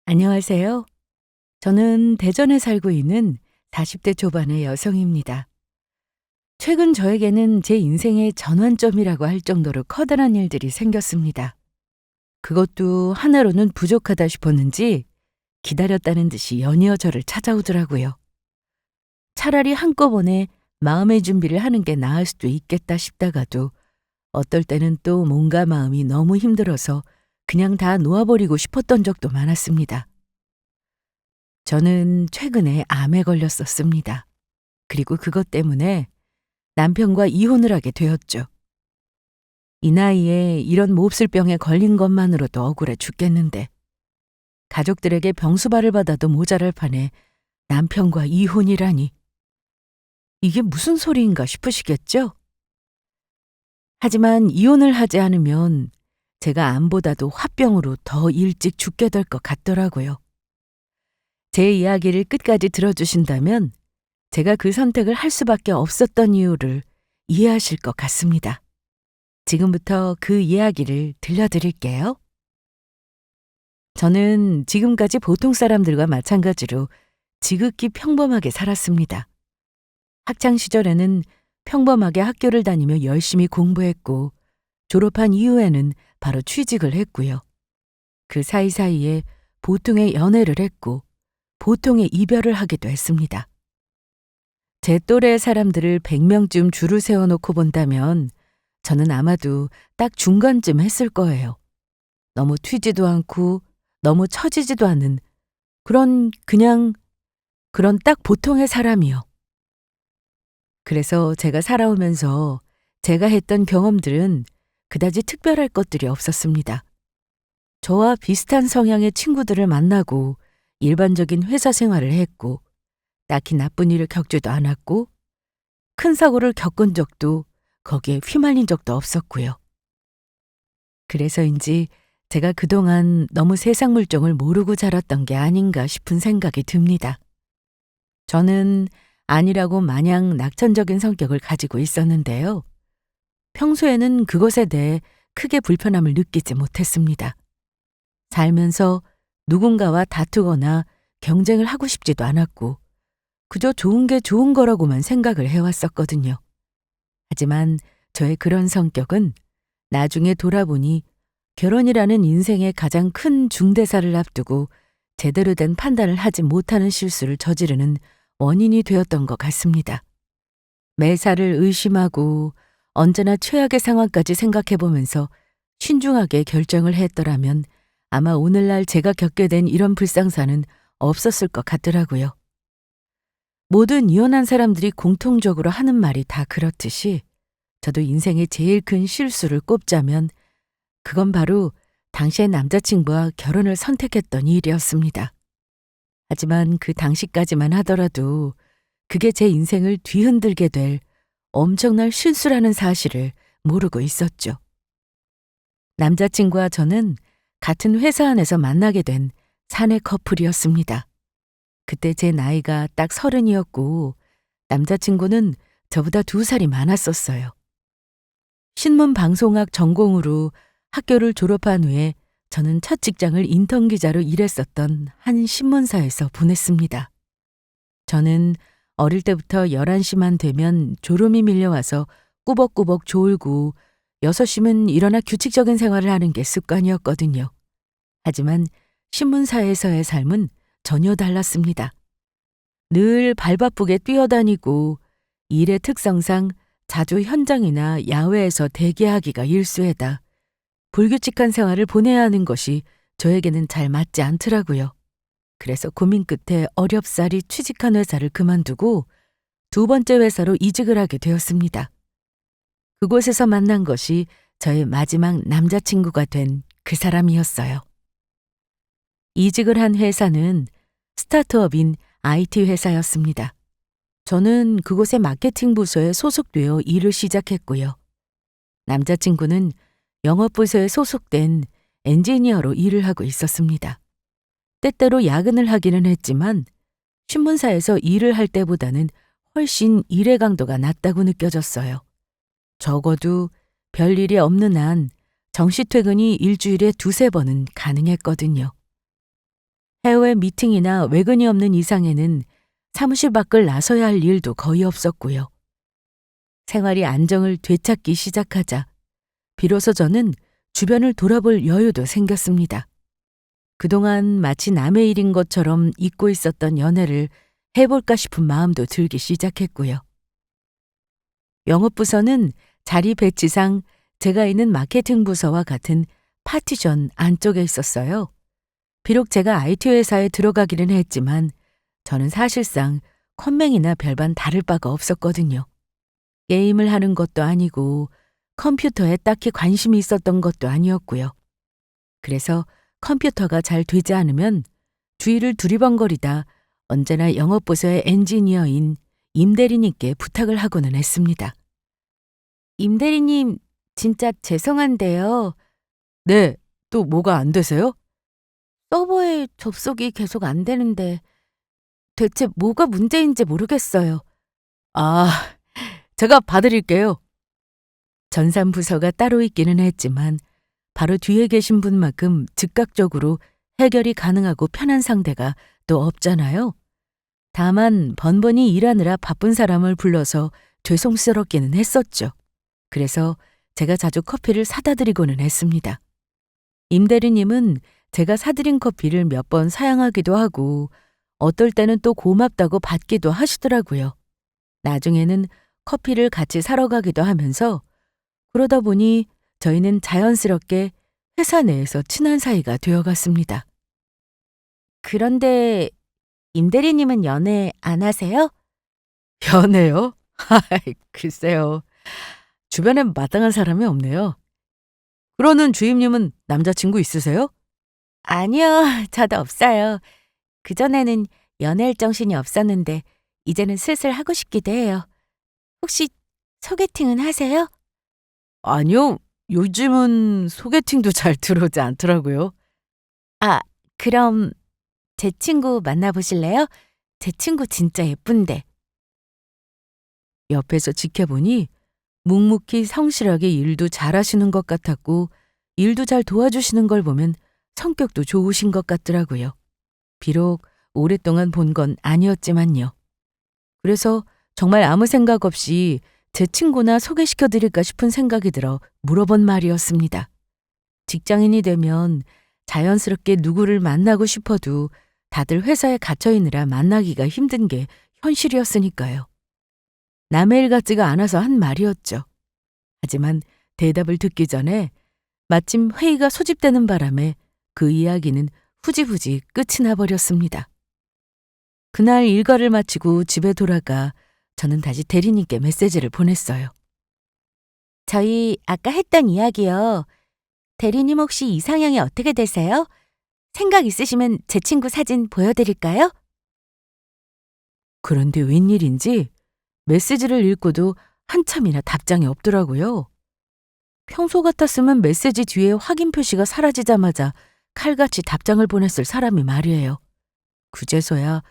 안녕하세요. 저는 대전에 살고 있는 40대 초반의 여성입니다. 최근 저에게는 제 인생의 전환점이라고 할 정도로 커다란 일들이 생겼습니다. 그것도 하나로는 부족하다 싶었는지 기다렸다는 듯이 연이어 저를 찾아오더라고요. 차라리 한꺼번에 마음의 준비를 하는 게 나을 수도 있겠다 싶다가도 어떨 때는 또 몸과 마음이 너무 힘들어서 그냥 다 놓아버리고 싶었던 적도 많았습니다. 저는 최근에 암에 걸렸었습니다. 그리고 그것 때문에 남편과 이혼을 하게 되었죠. 이 나이에 이런 몹쓸 병에 걸린 것만으로도 억울해 죽겠는데 가족들에게 병수발을 받아도 모자랄 판에 남편과 이혼이라니 이게 무슨 소리인가 싶으시겠죠? 하지만 이혼을 하지 않으면 제가 암보다도 화병으로 더 일찍 죽게 될 것 같더라고요. 제 이야기를 끝까지 들어주신다면 제가 그 선택을 할 수밖에 없었던 이유를 이해하실 것 같습니다. 지금부터 그 이야기를 들려드릴게요. 저는 지금까지 보통 사람들과 마찬가지로 지극히 평범하게 살았습니다. 학창 시절에는 평범하게 학교를 다니며 열심히 공부했고 졸업한 이후에는 바로 취직을 했고요. 그 사이사이에 보통의 연애를 했고 보통의 이별을 하기도 했습니다. 제 또래의 사람들을 100명쯤 줄을 세워놓고 본다면 저는 아마도 딱 중간쯤 했을 거예요. 너무 튀지도 않고 너무 처지지도 않은 그런 딱 보통의 사람이요. 그래서 제가 살아오면서 제가 했던 경험들은 그다지 특별할 것들이 없었습니다. 저와 비슷한 성향의 친구들을 만나고 일반적인 회사 생활을 했고 딱히 나쁜 일을 겪지도 않았고 큰 사고를 겪은 적도 거기에 휘말린 적도 없었고요. 그래서인지 제가 그동안 너무 세상 물정을 모르고 자랐던 게 아닌가 싶은 생각이 듭니다. 저는 아니라고 마냥 낙천적인 성격을 가지고 있었는데요. 평소에는 그것에 대해 크게 불편함을 느끼지 못했습니다. 살면서 누군가와 다투거나 경쟁을 하고 싶지도 않았고 그저 좋은 게 좋은 거라고만 생각을 해왔었거든요. 하지만 저의 그런 성격은 나중에 돌아보니 결혼이라는 인생의 가장 큰 중대사를 앞두고 제대로 된 판단을 하지 못하는 실수를 저지르는 원인이 되었던 것 같습니다. 매사를 의심하고 언제나 최악의 상황까지 생각해보면서 신중하게 결정을 했더라면 아마 오늘날 제가 겪게 된 이런 불상사는 없었을 것 같더라고요. 모든 이혼한 사람들이 공통적으로 하는 말이 다 그렇듯이 저도 인생의 제일 큰 실수를 꼽자면 그건 바로 당시의 남자친구와 결혼을 선택했던 일이었습니다. 하지만 그 당시까지만 하더라도 그게 제 인생을 뒤흔들게 될 엄청난 실수라는 사실을 모르고 있었죠. 남자친구와 저는 같은 회사 안에서 만나게 된 사내 커플이었습니다. 그때 제 나이가 딱 30이었고 남자친구는 저보다 2살이 많았었어요. 신문방송학 전공으로 학교를 졸업한 후에 저는 첫 직장을 인턴 기자로 일했었던 한 신문사에서 보냈습니다. 저는 어릴 때부터 11시만 되면 졸음이 밀려와서 꾸벅꾸벅 졸고 6시면 일어나 규칙적인 생활을 하는 게 습관이었거든요. 하지만 신문사에서의 삶은 전혀 달랐습니다. 늘 발바쁘게 뛰어다니고 일의 특성상 자주 현장이나 야외에서 대기하기가 일쑤에다 불규칙한 생활을 보내야 하는 것이 저에게는 잘 맞지 않더라고요. 그래서 고민 끝에 어렵사리 취직한 회사를 그만두고 2번째 회사로 이직을 하게 되었습니다. 그곳에서 만난 것이 저의 마지막 남자친구가 된 그 사람이었어요. 이직을 한 회사는 스타트업인 IT 회사였습니다. 저는 그곳의 마케팅 부서에 소속되어 일을 시작했고요. 남자친구는 영업부서에 소속된 엔지니어로 일을 하고 있었습니다. 때때로 야근을 하기는 했지만 신문사에서 일을 할 때보다는 훨씬 일의 강도가 낮다고 느껴졌어요. 적어도 별일이 없는 한 정시 퇴근이 일주일에 2-3번은 가능했거든요. 해외 미팅이나 외근이 없는 이상에는 사무실 밖을 나서야 할 일도 거의 없었고요. 생활이 안정을 되찾기 시작하자 비로소 저는 주변을 돌아볼 여유도 생겼습니다. 그동안 마치 남의 일인 것처럼 잊고 있었던 연애를 해볼까 싶은 마음도 들기 시작했고요. 영업부서는 자리 배치상 제가 있는 마케팅 부서와 같은 파티션 안쪽에 있었어요. 비록 제가 IT 회사에 들어가기는 했지만 저는 사실상 컴맹이나 별반 다를 바가 없었거든요. 게임을 하는 것도 아니고 컴퓨터에 딱히 관심이 있었던 것도 아니었고요. 그래서 컴퓨터가 잘 되지 않으면 주위를 두리번거리다 언제나 영업부서의 엔지니어인 임대리님께 부탁을 하고는 했습니다. 임대리님, 진짜 죄송한데요. 네, 또 뭐가 안 되세요? 서버에 접속이 계속 안 되는데 대체 뭐가 문제인지 모르겠어요. 아, 제가 봐드릴게요. 전산부서가 따로 있기는 했지만 바로 뒤에 계신 분만큼 즉각적으로 해결이 가능하고 편한 상대가 또 없잖아요. 다만 번번이 일하느라 바쁜 사람을 불러서 죄송스럽기는 했었죠. 그래서 제가 자주 커피를 사다 드리고는 했습니다. 임대리님은 제가 사드린 커피를 몇 번 사양하기도 하고 어떨 때는 또 고맙다고 받기도 하시더라고요. 나중에는 커피를 같이 사러 가기도 하면서 그러다 보니 저희는 자연스럽게 회사 내에서 친한 사이가 되어갔습니다. 그런데 임대리님은 연애 안 하세요? 연애요? 글쎄요. 주변엔 마땅한 사람이 없네요. 그러는 주임님은 남자친구 있으세요? 아니요, 저도 없어요. 그전에는 연애할 정신이 없었는데 이제는 슬슬 하고 싶기도 해요. 혹시 소개팅은 하세요? 아니요, 요즘은 소개팅도 잘 들어오지 않더라고요. 아, 그럼 제 친구 만나보실래요? 제 친구 진짜 예쁜데. 옆에서 지켜보니 묵묵히 성실하게 일도 잘하시는 것 같았고 일도 잘 도와주시는 걸 보면 성격도 좋으신 것 같더라고요. 비록 오랫동안 본 건 아니었지만요. 그래서 정말 아무 생각 없이 제 친구나 소개시켜드릴까 싶은 생각이 들어 물어본 말이었습니다. 직장인이 되면 자연스럽게 누구를 만나고 싶어도 다들 회사에 갇혀있느라 만나기가 힘든 게 현실이었으니까요. 남의 일 같지가 않아서 한 말이었죠. 하지만 대답을 듣기 전에 마침 회의가 소집되는 바람에 그 이야기는 후지부지 끝이 나버렸습니다. 그날 일과를 마치고 집에 돌아가 저는 다시 대리님께 메시지를 보냈어요. 저희 아까 했던 이야기요. 대리님 혹시 이상형이 어떻게 되세요? 생각 있으시면 제 친구 사진 보여드릴까요? 그런데 웬일인지 메시지를 읽고도 한참이나 답장이 없더라고요. 평소 같았으면 메시지 뒤에 확인 표시가 사라지자마자 칼같이 답장을 보냈을 사람이 말이에요. 그제서야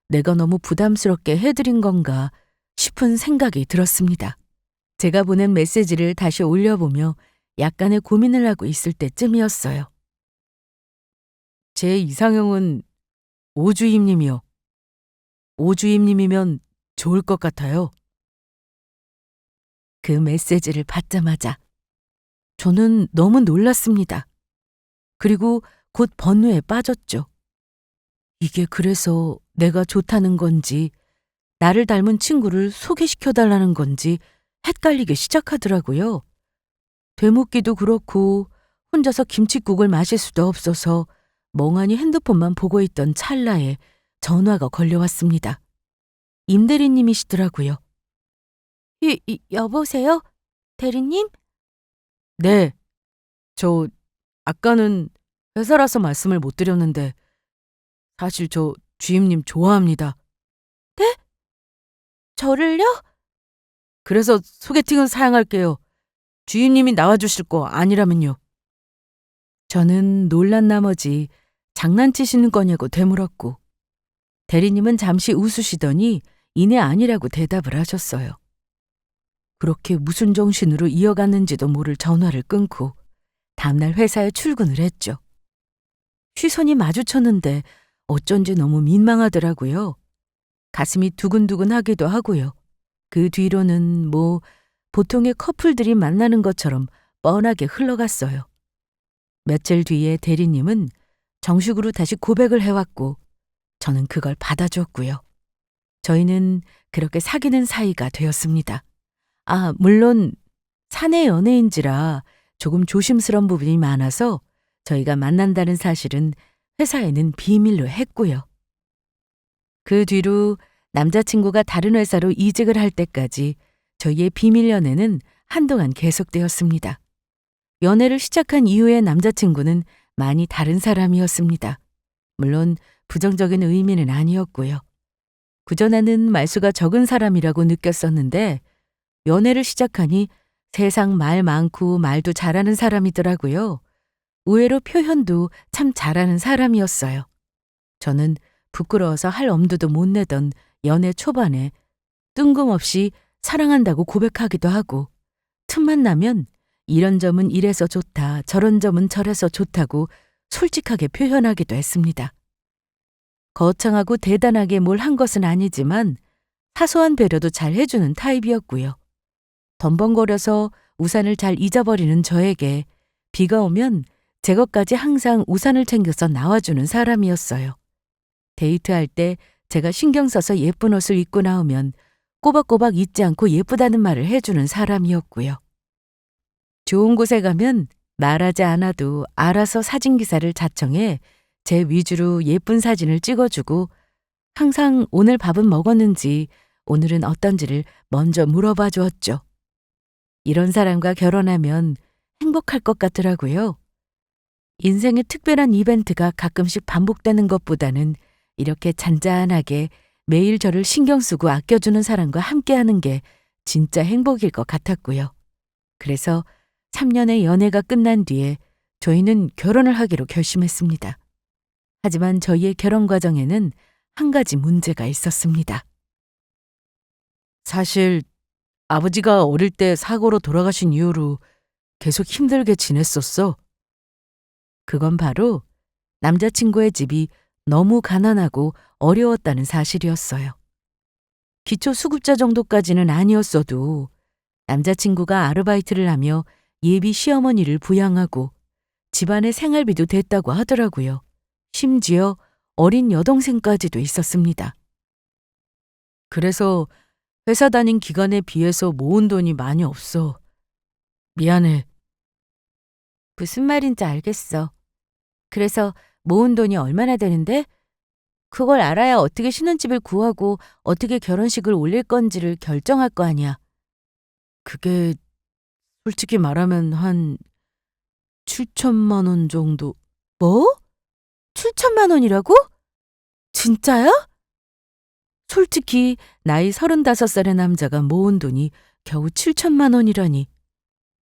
내가 너무 부담스럽게 해드린 건가 싶은 생각이 들었습니다. 제가 보낸 메시지를 다시 올려보며 약간의 고민을 하고 있을 때쯤이었어요. 제 이상형은 오주임님이요. 오주임님이면 좋을 것 같아요. 그 메시지를 받자마자 저는 너무 놀랐습니다. 그리고 곧 번뇌에 빠졌죠. 이게 그래서 내가 좋다는 건지 나를 닮은 친구를 소개시켜달라는 건지 헷갈리기 시작하더라고요. 되묻기도 그렇고 혼자서 김칫국을 마실 수도 없어서 멍하니 핸드폰만 보고 있던 찰나에 전화가 걸려왔습니다. 임대리님이시더라고요. 여보세요? 대리님? 네, 저 아까는 회사라서 말씀을 못 드렸는데 사실 저 주임님 좋아합니다. 네? 저를요? 그래서 소개팅은 사양할게요. 주임님이 나와주실 거 아니라면요. 저는 놀란 나머지 장난치시는 거냐고 되물었고 대리님은 잠시 웃으시더니 이내 아니라고 대답을 하셨어요. 그렇게 무슨 정신으로 이어갔는지도 모를 전화를 끊고 다음날 회사에 출근을 했죠. 시선이 마주쳤는데 어쩐지 너무 민망하더라고요. 가슴이 두근두근 하기도 하고요. 그 뒤로는 보통의 커플들이 만나는 것처럼 뻔하게 흘러갔어요. 며칠 뒤에 대리님은 정식으로 다시 고백을 해왔고 저는 그걸 받아줬고요. 저희는 그렇게 사귀는 사이가 되었습니다. 물론 사내 연애인지라 조금 조심스러운 부분이 많아서 저희가 만난다는 사실은 회사에는 비밀로 했고요. 그 뒤로 남자친구가 다른 회사로 이직을 할 때까지 저희의 비밀 연애는 한동안 계속되었습니다. 연애를 시작한 이후의 남자친구는 많이 다른 사람이었습니다. 물론 부정적인 의미는 아니었고요. 그저 나는 말수가 적은 사람이라고 느꼈었는데 연애를 시작하니 세상 말 많고 말도 잘하는 사람이더라고요. 의외로 표현도 참 잘하는 사람이었어요. 저는 부끄러워서 할 엄두도 못 내던 연애 초반에 뜬금없이 사랑한다고 고백하기도 하고 틈만 나면 이런 점은 이래서 좋다, 저런 점은 저래서 좋다고 솔직하게 표현하기도 했습니다. 거창하고 대단하게 뭘 한 것은 아니지만 사소한 배려도 잘 해주는 타입이었고요. 덤벙거려서 우산을 잘 잊어버리는 저에게 비가 오면 제 것까지 항상 우산을 챙겨서 나와주는 사람이었어요. 데이트할 때 제가 신경 써서 예쁜 옷을 입고 나오면 꼬박꼬박 잊지 않고 예쁘다는 말을 해주는 사람이었고요. 좋은 곳에 가면 말하지 않아도 알아서 사진기사를 자청해 제 위주로 예쁜 사진을 찍어주고 항상 오늘 밥은 먹었는지 오늘은 어떤지를 먼저 물어봐 주었죠. 이런 사람과 결혼하면 행복할 것 같더라고요. 인생의 특별한 이벤트가 가끔씩 반복되는 것보다는 이렇게 잔잔하게 매일 저를 신경 쓰고 아껴주는 사람과 함께하는 게 진짜 행복일 것 같았고요. 그래서 3년의 연애가 끝난 뒤에 저희는 결혼을 하기로 결심했습니다. 하지만 저희의 결혼 과정에는 한 가지 문제가 있었습니다. 사실 아버지가 어릴 때 사고로 돌아가신 이후로 계속 힘들게 지냈었어. 그건 바로 남자친구의 집이 너무 가난하고 어려웠다는 사실이었어요. 기초수급자 정도까지는 아니었어도 남자친구가 아르바이트를 하며 예비 시어머니를 부양하고 집안의 생활비도 됐다고 하더라고요. 심지어 어린 여동생까지도 있었습니다. 그래서 회사 다닌 기간에 비해서 모은 돈이 많이 없어. 미안해. 무슨 말인지 알겠어. 그래서 모은 돈이 얼마나 되는데? 그걸 알아야 어떻게 신혼집을 구하고 어떻게 결혼식을 올릴 건지를 결정할 거 아니야. 그게 솔직히 말하면 한 7천만 원 정도. 뭐? 7천만 원이라고? 진짜야? 솔직히 나이 35살의 남자가 모은 돈이 겨우 7천만 원이라니.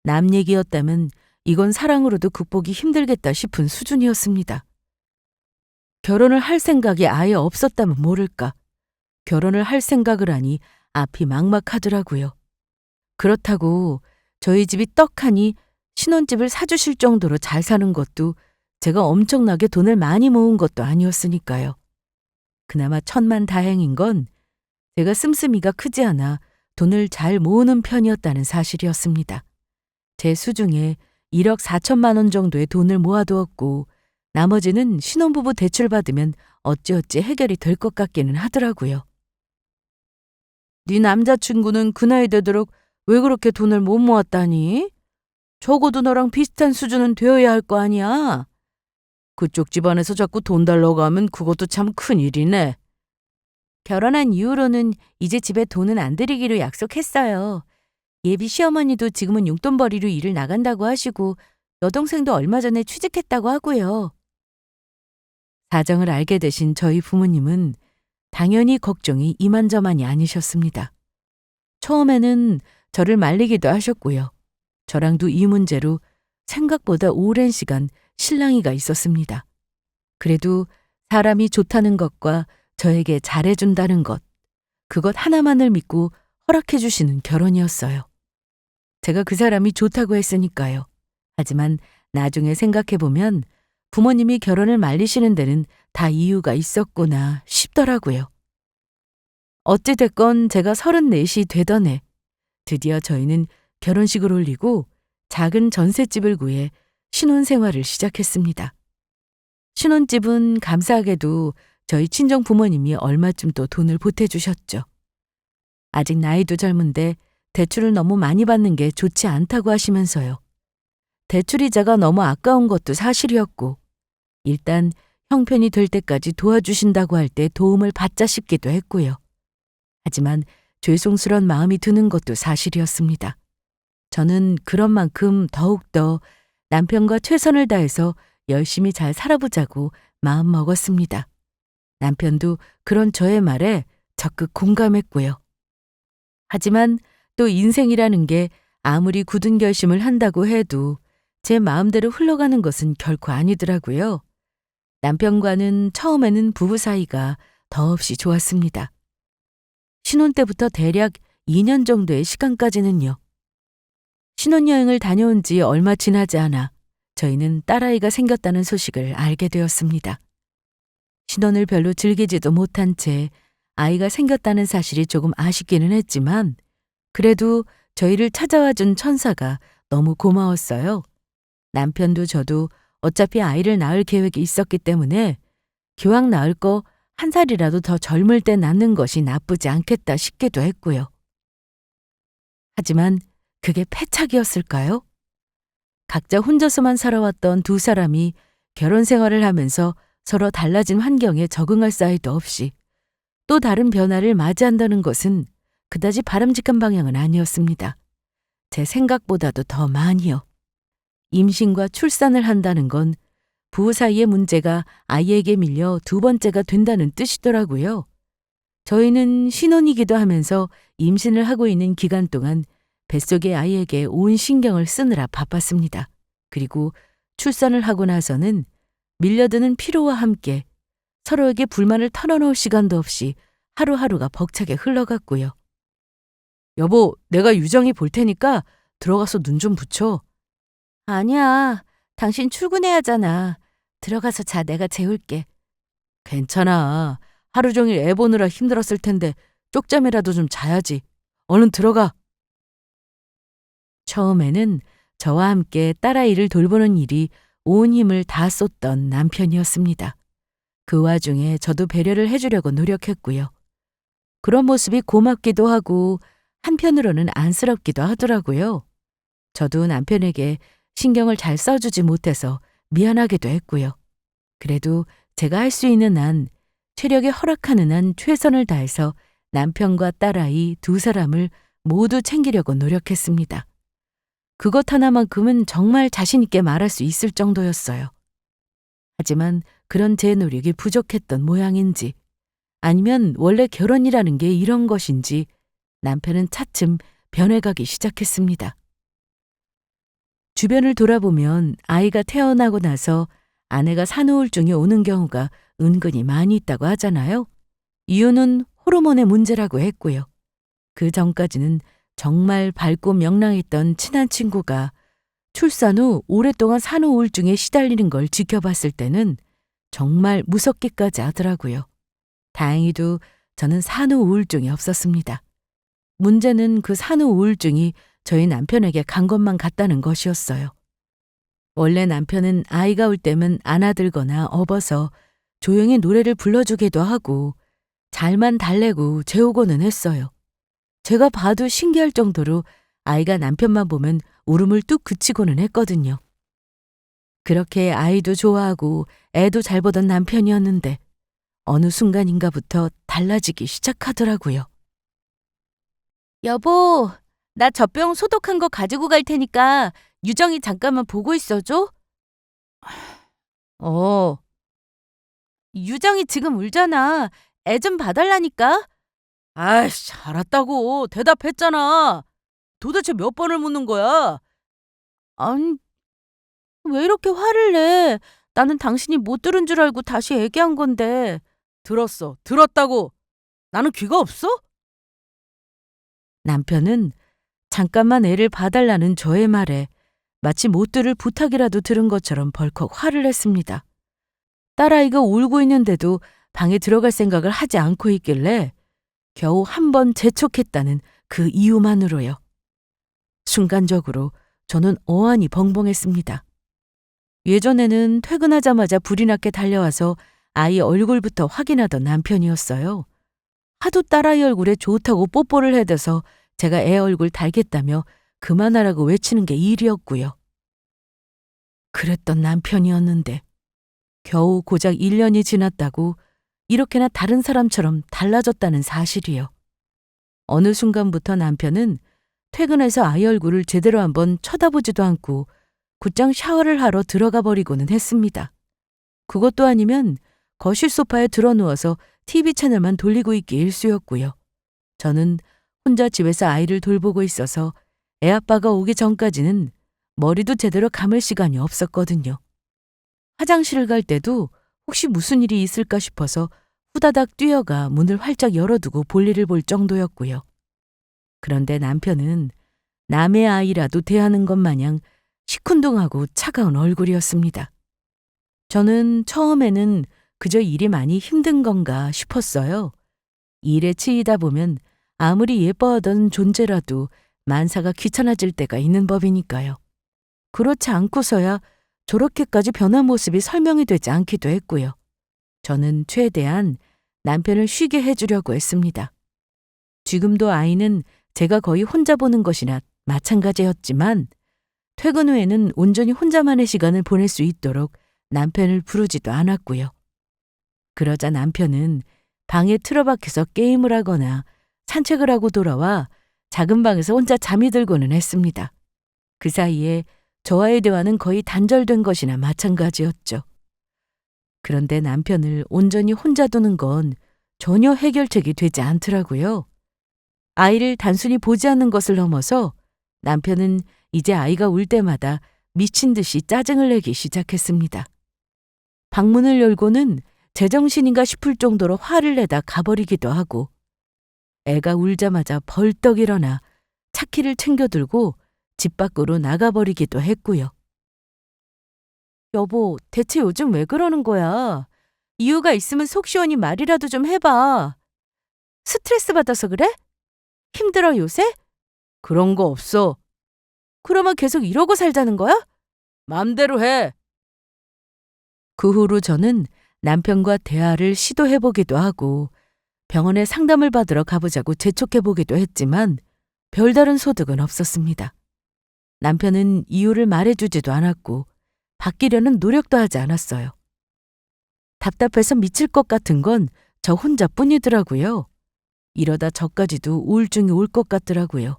남 얘기였다면 이건 사랑으로도 극복이 힘들겠다 싶은 수준이었습니다. 결혼을 할 생각이 아예 없었다면 모를까. 결혼을 할 생각을 하니 앞이 막막하더라고요. 그렇다고 저희 집이 떡하니 신혼집을 사주실 정도로 잘 사는 것도 제가 엄청나게 돈을 많이 모은 것도 아니었으니까요. 그나마 천만다행인 건 제가 씀씀이가 크지 않아 돈을 잘 모으는 편이었다는 사실이었습니다. 제 수중에 1억 4천만 원 정도의 돈을 모아두었고 나머지는 신혼부부 대출받으면 어찌어찌 해결이 될 것 같기는 하더라고요. 네 남자친구는 그 나이 되도록 왜 그렇게 돈을 못 모았다니? 적어도 너랑 비슷한 수준은 되어야 할 거 아니야. 그쪽 집안에서 자꾸 돈 달라고 하면 그것도 참 큰일이네. 결혼한 이후로는 이제 집에 돈은 안 들이기로 약속했어요. 예비 시어머니도 지금은 용돈벌이로 일을 나간다고 하시고 여동생도 얼마 전에 취직했다고 하고요. 사정을 알게 되신 저희 부모님은 당연히 걱정이 이만저만이 아니셨습니다. 처음에는 저를 말리기도 하셨고요. 저랑도 이 문제로 생각보다 오랜 시간 실랑이가 있었습니다. 그래도 사람이 좋다는 것과 저에게 잘해준다는 것, 그것 하나만을 믿고 허락해 주시는 결혼이었어요. 제가 그 사람이 좋다고 했으니까요. 하지만 나중에 생각해보면 부모님이 결혼을 말리시는 데는 다 이유가 있었구나 싶더라고요. 어찌됐건 제가 34이 되던 해 드디어 저희는 결혼식을 올리고 작은 전셋집을 구해 신혼생활을 시작했습니다. 신혼집은 감사하게도 저희 친정 부모님이 얼마쯤 또 돈을 보태주셨죠. 아직 나이도 젊은데 대출을 너무 많이 받는 게 좋지 않다고 하시면서요. 대출이자가 너무 아까운 것도 사실이었고 일단 형편이 될 때까지 도와주신다고 할 때 도움을 받자 싶기도 했고요. 하지만 죄송스러운 마음이 드는 것도 사실이었습니다. 저는 그런 만큼 더욱더 남편과 최선을 다해서 열심히 잘 살아보자고 마음먹었습니다. 남편도 그런 저의 말에 적극 공감했고요. 하지만 또 인생이라는 게 아무리 굳은 결심을 한다고 해도 제 마음대로 흘러가는 것은 결코 아니더라고요. 남편과는 처음에는 부부 사이가 더없이 좋았습니다. 신혼 때부터 대략 2년 정도의 시간까지는요. 신혼여행을 다녀온 지 얼마 지나지 않아 저희는 딸아이가 생겼다는 소식을 알게 되었습니다. 신혼을 별로 즐기지도 못한 채 아이가 생겼다는 사실이 조금 아쉽기는 했지만 그래도 저희를 찾아와 준 천사가 너무 고마웠어요. 남편도 저도 어차피 아이를 낳을 계획이 있었기 때문에 기왕 낳을 거 1살이라도 더 젊을 때 낳는 것이 나쁘지 않겠다 싶기도 했고요. 하지만 그게 패착이었을까요? 각자 혼자서만 살아왔던 두 사람이 결혼 생활을 하면서 서로 달라진 환경에 적응할 사이도 없이 또 다른 변화를 맞이한다는 것은 그다지 바람직한 방향은 아니었습니다. 제 생각보다도 더 많이요. 임신과 출산을 한다는 건 부부 사이의 문제가 아이에게 밀려 두 번째가 된다는 뜻이더라고요. 저희는 신혼이기도 하면서 임신을 하고 있는 기간 동안 뱃속의 아이에게 온 신경을 쓰느라 바빴습니다. 그리고 출산을 하고 나서는 밀려드는 피로와 함께 서로에게 불만을 털어놓을 시간도 없이 하루하루가 벅차게 흘러갔고요. 여보, 내가 유정이 볼 테니까 들어가서 눈 좀 붙여. 아니야, 당신 출근해야잖아. 들어가서 자, 내가 재울게. 괜찮아. 하루 종일 애 보느라 힘들었을 텐데 쪽잠이라도 좀 자야지. 얼른 들어가. 처음에는 저와 함께 딸아이를 돌보는 일이 온 힘을 다 쏟던 남편이었습니다. 그 와중에 저도 배려를 해주려고 노력했고요. 그런 모습이 고맙기도 하고 한편으로는 안쓰럽기도 하더라고요. 저도 남편에게 신경을 잘 써주지 못해서 미안하기도 했고요. 그래도 제가 할 수 있는 한, 체력이 허락하는 한 최선을 다해서 남편과 딸아이 두 사람을 모두 챙기려고 노력했습니다. 그것 하나만큼은 정말 자신 있게 말할 수 있을 정도였어요. 하지만 그런 제 노력이 부족했던 모양인지 아니면 원래 결혼이라는 게 이런 것인지 남편은 차츰 변해가기 시작했습니다. 주변을 돌아보면 아이가 태어나고 나서 아내가 산후우울증이 오는 경우가 은근히 많이 있다고 하잖아요. 이유는 호르몬의 문제라고 했고요. 그 전까지는 정말 밝고 명랑했던 친한 친구가 출산 후 오랫동안 산후우울증에 시달리는 걸 지켜봤을 때는 정말 무섭기까지 하더라고요. 다행히도 저는 산후우울증이 없었습니다. 문제는 그 산후우울증이 저희 남편에게 간 것만 같다는 것이었어요. 원래 남편은 아이가 올 때면 안아들거나 업어서 조용히 노래를 불러주기도 하고 잘만 달래고 재우고는 했어요. 제가 봐도 신기할 정도로 아이가 남편만 보면 울음을 뚝 그치고는 했거든요. 그렇게 아이도 좋아하고 애도 잘 보던 남편이었는데 어느 순간인가부터 달라지기 시작하더라고요. 여보, 나 젖병 소독한 거 가지고 갈 테니까 유정이 잠깐만 보고 있어줘. 어. 유정이 지금 울잖아. 애 좀 봐달라니까. 아이씨, 알았다고. 대답했잖아. 도대체 몇 번을 묻는 거야? 아니, 왜 이렇게 화를 내? 나는 당신이 못 들은 줄 알고 다시 얘기한 건데. 들었어. 들었다고. 나는 귀가 없어? 남편은 잠깐만 애를 봐달라는 저의 말에 마치 못 들을 부탁이라도 들은 것처럼 벌컥 화를 냈습니다. 딸아이가 울고 있는데도 방에 들어갈 생각을 하지 않고 있길래 겨우 한 번 재촉했다는 그 이유만으로요. 순간적으로 저는 어안이 벙벙했습니다. 예전에는 퇴근하자마자 불이 났게 달려와서 아이 얼굴부터 확인하던 남편이었어요. 하도 딸아이 얼굴에 좋다고 뽀뽀를 해대서 제가 애 얼굴 달겠다며 그만하라고 외치는 게 일이었고요. 그랬던 남편이었는데 겨우 고작 1년이 지났다고 이렇게나 다른 사람처럼 달라졌다는 사실이요. 어느 순간부터 남편은 퇴근해서 아이 얼굴을 제대로 한번 쳐다보지도 않고 곧장 샤워를 하러 들어가 버리고는 했습니다. 그것도 아니면 거실 소파에 드러누워서 TV 채널만 돌리고 있기 일쑤였고요. 저는 혼자 집에서 아이를 돌보고 있어서 애 아빠가 오기 전까지는 머리도 제대로 감을 시간이 없었거든요. 화장실을 갈 때도 혹시 무슨 일이 있을까 싶어서 후다닥 뛰어가 문을 활짝 열어두고 볼일을 볼 정도였고요. 그런데 남편은 남의 아이라도 대하는 것 마냥 시큰둥하고 차가운 얼굴이었습니다. 저는 처음에는 그저 일이 많이 힘든 건가 싶었어요. 일에 치이다 보면 아무리 예뻐하던 존재라도 만사가 귀찮아질 때가 있는 법이니까요. 그렇지 않고서야 저렇게까지 변한 모습이 설명이 되지 않기도 했고요. 저는 최대한 남편을 쉬게 해주려고 했습니다. 지금도 아이는 제가 거의 혼자 보는 것이나 마찬가지였지만 퇴근 후에는 온전히 혼자만의 시간을 보낼 수 있도록 남편을 부르지도 않았고요. 그러자 남편은 방에 틀어박혀서 게임을 하거나 산책을 하고 돌아와 작은 방에서 혼자 잠이 들고는 했습니다. 그 사이에 저와의 대화는 거의 단절된 것이나 마찬가지였죠. 그런데 남편을 온전히 혼자 두는 건 전혀 해결책이 되지 않더라고요. 아이를 단순히 보지 않는 것을 넘어서 남편은 이제 아이가 울 때마다 미친 듯이 짜증을 내기 시작했습니다. 방문을 열고는 제정신인가 싶을 정도로 화를 내다 가버리기도 하고 애가 울자마자 벌떡 일어나 차키를 챙겨들고 집 밖으로 나가버리기도 했고요. 여보, 대체 요즘 왜 그러는 거야? 이유가 있으면 속 시원히 말이라도 좀 해봐. 스트레스 받아서 그래? 힘들어 요새? 그런 거 없어. 그러면 계속 이러고 살자는 거야? 맘대로 해. 그 후로 저는 남편과 대화를 시도해보기도 하고 병원에 상담을 받으러 가보자고 재촉해보기도 했지만 별다른 소득은 없었습니다. 남편은 이유를 말해주지도 않았고 바뀌려는 노력도 하지 않았어요. 답답해서 미칠 것 같은 건 저 혼자뿐이더라고요. 이러다 저까지도 우울증이 올 것 같더라고요.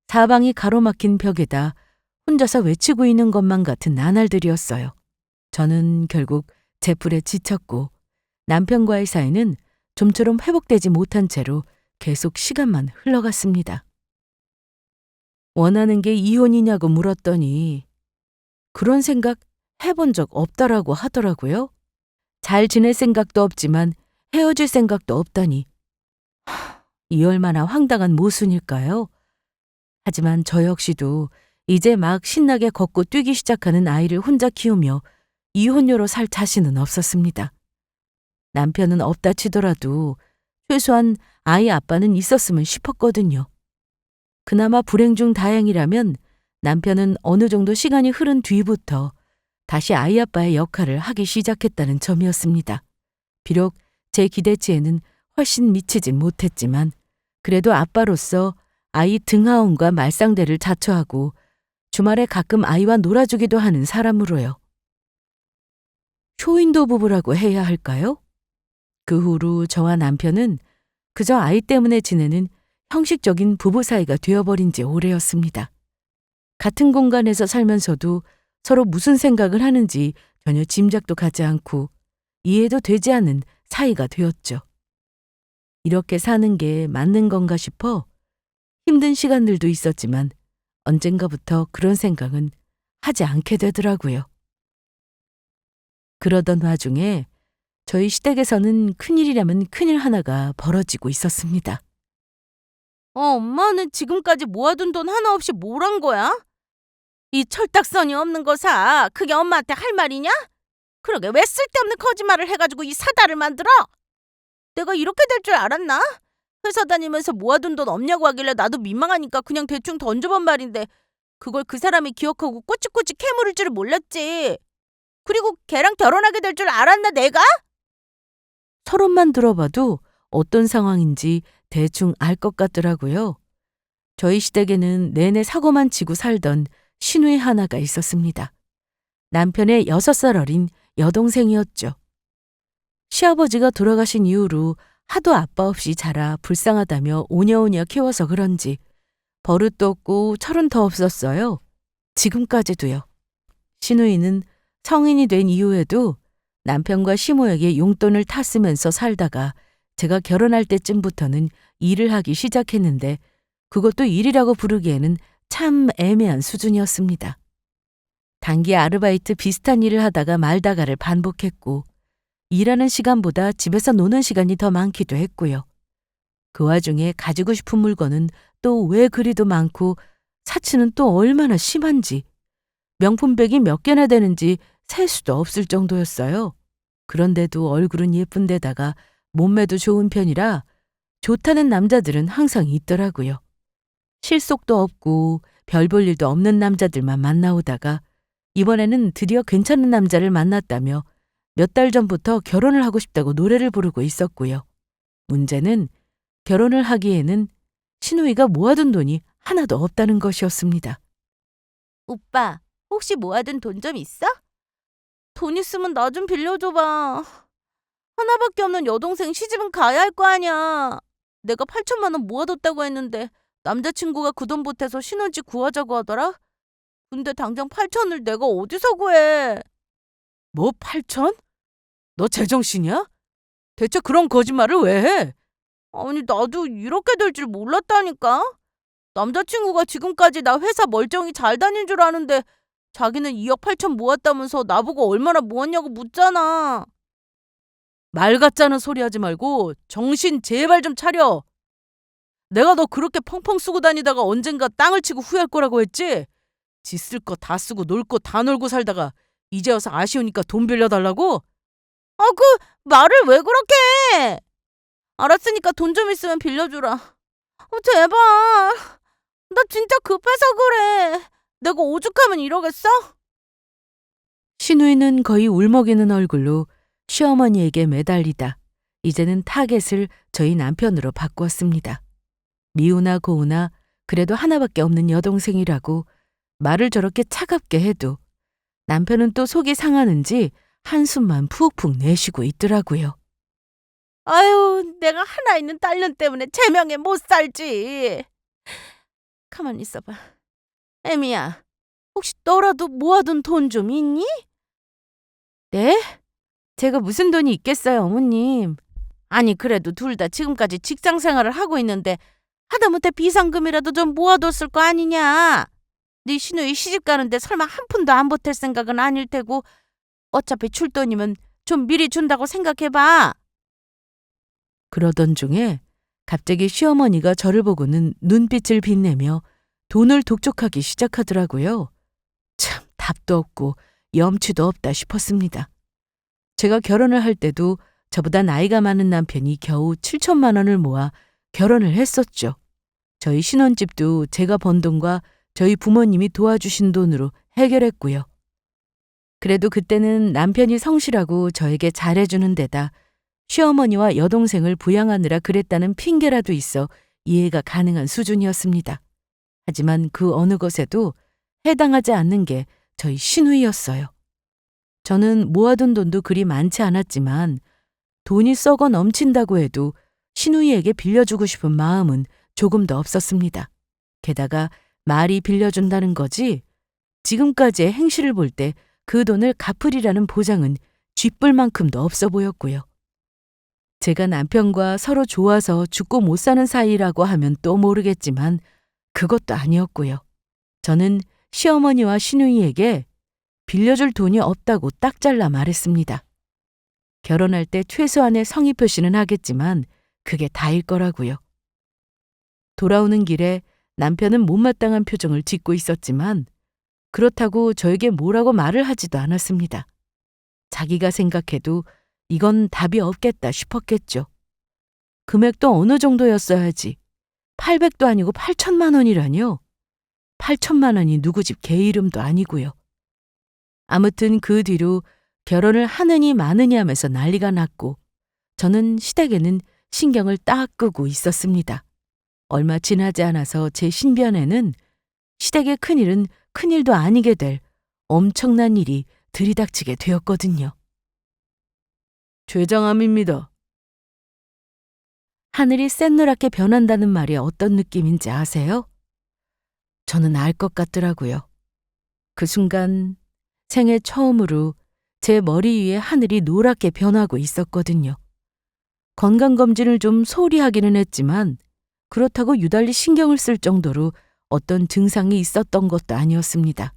사방이 가로막힌 벽에다 혼자서 외치고 있는 것만 같은 나날들이었어요. 저는 결국 제풀에 지쳤고 남편과의 사이는 좀처럼 회복되지 못한 채로 계속 시간만 흘러갔습니다. 원하는 게 이혼이냐고 물었더니 그런 생각 해본 적 없다라고 하더라고요. 잘 지낼 생각도 없지만 헤어질 생각도 없다니. 이 얼마나 황당한 모순일까요? 하지만 저 역시도 이제 막 신나게 걷고 뛰기 시작하는 아이를 혼자 키우며 이혼녀로 살 자신은 없었습니다. 남편은 없다 치더라도 최소한 아이 아빠는 있었으면 싶었거든요. 그나마 불행 중 다행이라면 남편은 어느 정도 시간이 흐른 뒤부터 다시 아이 아빠의 역할을 하기 시작했다는 점이었습니다. 비록 제 기대치에는 훨씬 미치진 못했지만 그래도 아빠로서 아이 등하원과 말상대를 자처하고 주말에 가끔 아이와 놀아주기도 하는 사람으로요. 쇼윈도 부부라고 해야 할까요? 그 후로 저와 남편은 그저 아이 때문에 지내는 형식적인 부부 사이가 되어버린 지 오래였습니다. 같은 공간에서 살면서도 서로 무슨 생각을 하는지 전혀 짐작도 가지 않고 이해도 되지 않는 사이가 되었죠. 이렇게 사는 게 맞는 건가 싶어 힘든 시간들도 있었지만 언젠가부터 그런 생각은 하지 않게 되더라고요. 그러던 와중에 저희 시댁에서는 큰일이라면 큰일 하나가 벌어지고 있었습니다. 엄마는 지금까지 모아둔 돈 하나 없이 뭘 한 거야? 이 철딱선이 없는 거 사. 그게 엄마한테 할 말이냐? 그러게 왜 쓸데없는 거짓말을 해가지고 이 사달을 만들어? 내가 이렇게 될 줄 알았나? 회사 다니면서 모아둔 돈 없냐고 하길래 나도 민망하니까 그냥 대충 던져본 말인데 그걸 그 사람이 기억하고 꼬치꼬치 캐물을 줄을 몰랐지. 그리고 걔랑 결혼하게 될 줄 알았나 내가? 서론만 들어봐도 어떤 상황인지 대충 알 것 같더라고요. 저희 시댁에는 내내 사고만 치고 살던 시누이 하나가 있었습니다. 남편의 6살 어린 여동생이었죠. 시아버지가 돌아가신 이후로 하도 아빠 없이 자라 불쌍하다며 오냐오냐 키워서 그런지 버릇도 없고 철은 더 없었어요. 지금까지도요. 시누이는 성인이 된 이후에도 남편과 시모에게 용돈을 탔으면서 살다가 제가 결혼할 때쯤부터는 일을 하기 시작했는데 그것도 일이라고 부르기에는 참 애매한 수준이었습니다. 단기 아르바이트 비슷한 일을 하다가 말다가를 반복했고 일하는 시간보다 집에서 노는 시간이 더 많기도 했고요. 그 와중에 가지고 싶은 물건은 또 왜 그리도 많고 사치는 또 얼마나 심한지 명품백이 몇 개나 되는지 셀 수도 없을 정도였어요. 그런데도 얼굴은 예쁜 데다가 몸매도 좋은 편이라 좋다는 남자들은 항상 있더라고요. 실속도 없고 별 볼 일도 없는 남자들만 만나오다가 이번에는 드디어 괜찮은 남자를 만났다며 몇 달 전부터 결혼을 하고 싶다고 노래를 부르고 있었고요. 문제는 결혼을 하기에는 시누이가 모아둔 돈이 하나도 없다는 것이었습니다. 오빠, 혹시 모아둔 돈 좀 있어? 돈 있으면 나 좀 빌려줘봐. 하나밖에 없는 여동생 시집은 가야 할 거 아니야. 내가 8천만 원 모아뒀다고 했는데 남자친구가 그 돈 보태서 신혼집 구하자고 하더라. 근데 당장 8천을 내가 어디서 구해? 뭐 8천? 너 제정신이야? 대체 그런 거짓말을 왜 해? 아니 나도 이렇게 될 줄 몰랐다니까. 남자친구가 지금까지 나 회사 멀쩡히 잘 다닌 줄 아는데 자기는 2억 8천 모았다면서 나보고 얼마나 모았냐고 묻잖아. 말 같자는 소리 하지 말고 정신 제발 좀 차려. 내가 너 그렇게 펑펑 쓰고 다니다가 언젠가 땅을 치고 후회할 거라고 했지? 지 쓸 거 다 쓰고 놀 거 다 놀고 살다가 이제 와서 아쉬우니까 돈 빌려달라고? 아, 그 말을 왜 그렇게 해? 알았으니까 돈 좀 있으면 빌려주라. 제발. 나 진짜 급해서 그래. 내가 오죽하면 이러겠어? 신우이는 거의 울먹이는 얼굴로 시어머니에게 매달리다 이제는 타겟을 저희 남편으로 바꾸었습니다. 미우나 고우나 그래도 하나밖에 없는 여동생이라고 말을 저렇게 차갑게 해도 남편은 또 속이 상하는지 한숨만 푹푹 내쉬고 있더라고요. 아유, 내가 하나 있는 딸년 때문에 제명에 못 살지. 가만히 있어봐. 애미야, 혹시 너라도 모아둔 돈 좀 있니? 네? 제가 무슨 돈이 있겠어요, 어머님. 아니, 그래도 둘 다 지금까지 직장 생활을 하고 있는데 하다못해 비상금이라도 좀 모아뒀을 거 아니냐? 네 시누이 시집 가는데 설마 한 푼도 안 보탤 생각은 아닐 테고 어차피 줄 돈이면 좀 미리 준다고 생각해봐. 그러던 중에 갑자기 시어머니가 저를 보고는 눈빛을 빛내며 돈을 독촉하기 시작하더라고요. 참 답도 없고 염치도 없다 싶었습니다. 제가 결혼을 할 때도 저보다 나이가 많은 남편이 겨우 7천만 원을 모아 결혼을 했었죠. 저희 신혼집도 제가 번 돈과 저희 부모님이 도와주신 돈으로 해결했고요. 그래도 그때는 남편이 성실하고 저에게 잘해주는 데다 시어머니와 여동생을 부양하느라 그랬다는 핑계라도 있어 이해가 가능한 수준이었습니다. 하지만 그 어느 것에도 해당하지 않는 게 저희 시누이였어요. 저는 모아둔 돈도 그리 많지 않았지만 돈이 썩어 넘친다고 해도 시누이에게 빌려주고 싶은 마음은 조금도 없었습니다. 게다가 말이 빌려준다는 거지 지금까지의 행실을 볼 때 그 돈을 갚으리라는 보장은 쥐뿔만큼도 없어 보였고요. 제가 남편과 서로 좋아서 죽고 못 사는 사이라고 하면 또 모르겠지만 그것도 아니었고요. 저는 시어머니와 시누이에게 빌려줄 돈이 없다고 딱 잘라 말했습니다. 결혼할 때 최소한의 성의 표시는 하겠지만 그게 다일 거라고요. 돌아오는 길에 남편은 못마땅한 표정을 짓고 있었지만 그렇다고 저에게 뭐라고 말을 하지도 않았습니다. 자기가 생각해도 이건 답이 없겠다 싶었겠죠. 금액도 어느 정도였어야지. 800도 아니고 8천만 원이라뇨. 8천만 원이 누구 집 개 이름도 아니고요. 아무튼 그 뒤로 결혼을 하느니 마느니 하면서 난리가 났고 저는 시댁에는 신경을 딱 끄고 있었습니다. 얼마 지나지 않아서 제 신변에는 시댁의 큰일은 큰일도 아니게 될 엄청난 일이 들이닥치게 되었거든요. 췌장암입니다. 하늘이 샛노랗게 변한다는 말이 어떤 느낌인지 아세요? 저는 알 것 같더라고요. 그 순간 생애 처음으로 제 머리 위에 하늘이 노랗게 변하고 있었거든요. 건강검진을 좀 소홀히 하기는 했지만 그렇다고 유달리 신경을 쓸 정도로 어떤 증상이 있었던 것도 아니었습니다.